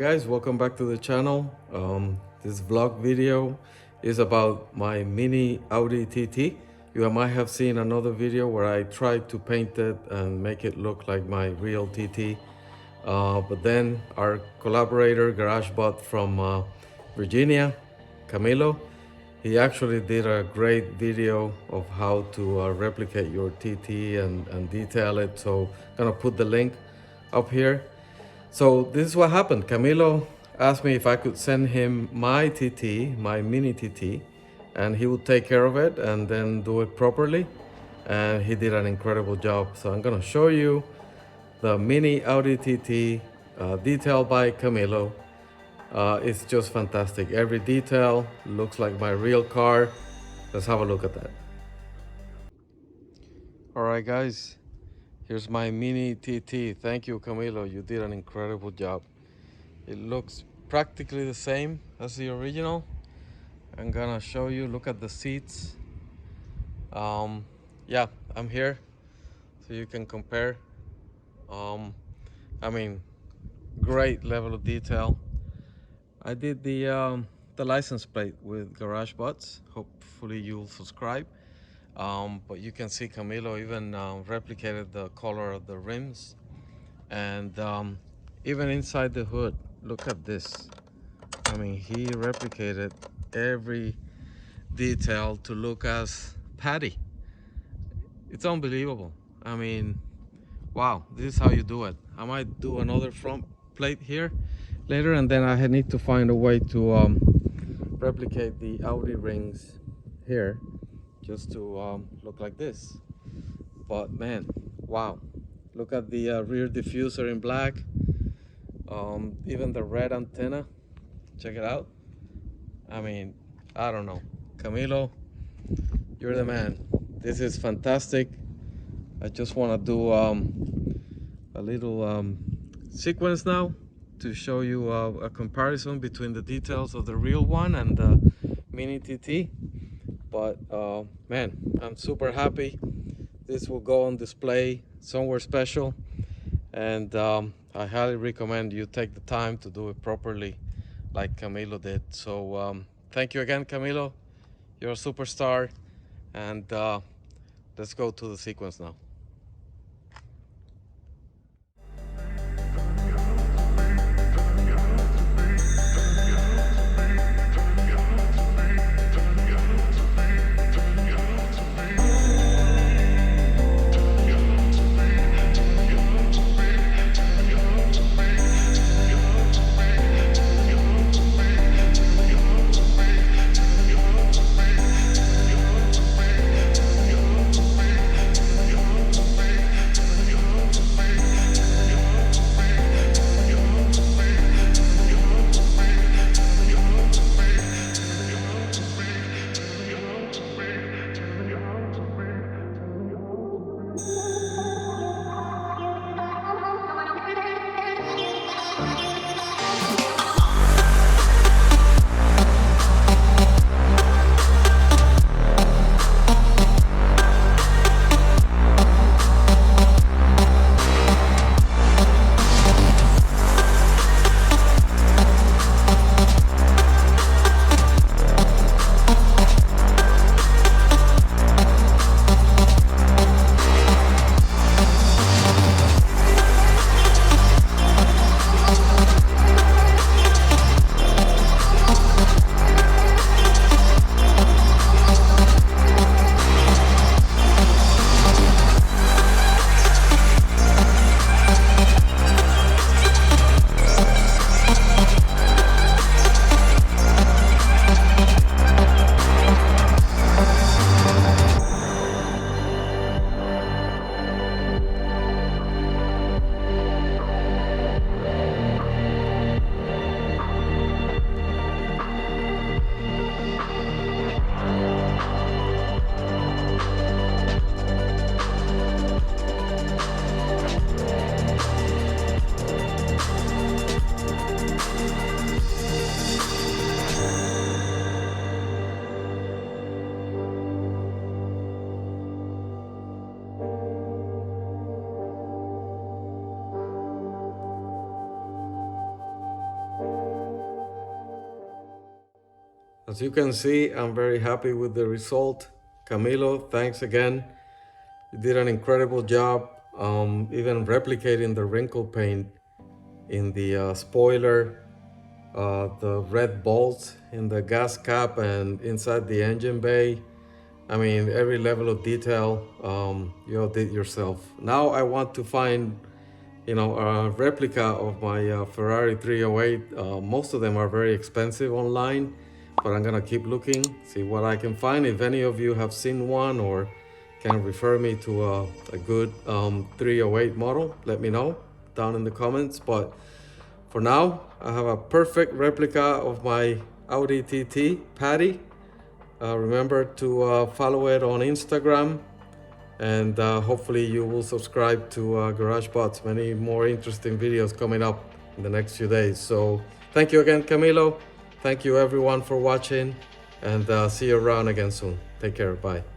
guys, welcome back to the channel. This vlog video is about my mini Audi TT. You might have seen another video where I tried to paint it and make it look like my real TT. But then our collaborator, GarageBot from Virginia, Camilo, he actually did a great video of how to replicate your TT and detail it. So I'm gonna put the link up here. So this is what happened. Camilo asked me if I could send him my TT, my mini TT, and he would take care of it and then do it properly. And he did an incredible job. So I'm gonna show you the mini Audi TT, detailed by Camilo. It's just fantastic. Every detail looks like my real car. Let's have a look at that. All right, guys. Here's my mini TT. Thank you, Camilo. You did an incredible job. It looks practically the same as the original. I'm gonna show you. Look at the seats. Yeah, I'm here so you can compare. I mean, great level of detail. I did the license plate with GarageBots. Hopefully you'll subscribe. But you can see Camilo even replicated the color of the rims, and even inside the hood, look at this. I mean, he replicated every detail to look as Patty. It's unbelievable. I mean, wow, this is how you do it. I might do another front plate here later, and then I need to find a way to replicate the Audi rings here, just to look like this. But man, wow, look at the rear diffuser in black, even the red antenna, check it out. I mean, I don't know, Camilo, you're the man. This is fantastic. I just want to do a little sequence now to show you a comparison between the details of the real one and the mini TT. But man, I'm super happy. This will go on display somewhere special, and I highly recommend you take the time to do it properly like Camilo did. So thank you again, Camilo. You're a superstar, and let's go to the sequence now. As you can see, I'm very happy with the result. Camilo, thanks again. You did an incredible job, even replicating the wrinkle paint in the spoiler, the red bolts in the gas cap and inside the engine bay. I mean, every level of detail you all did yourself. Now I want to find, a replica of my Ferrari 308. Most of them are very expensive online, but I'm gonna keep looking, see what I can find. If any of you have seen one or can refer me to a good 308 model, let me know down in the comments. But for now, I have a perfect replica of my Audi TT Patty. Remember to follow it on Instagram, and hopefully you will subscribe to GarageBots. Many more interesting videos coming up in the next few days. So thank you again, Camilo. Thank you everyone for watching, and see you around again soon. Take care. Bye.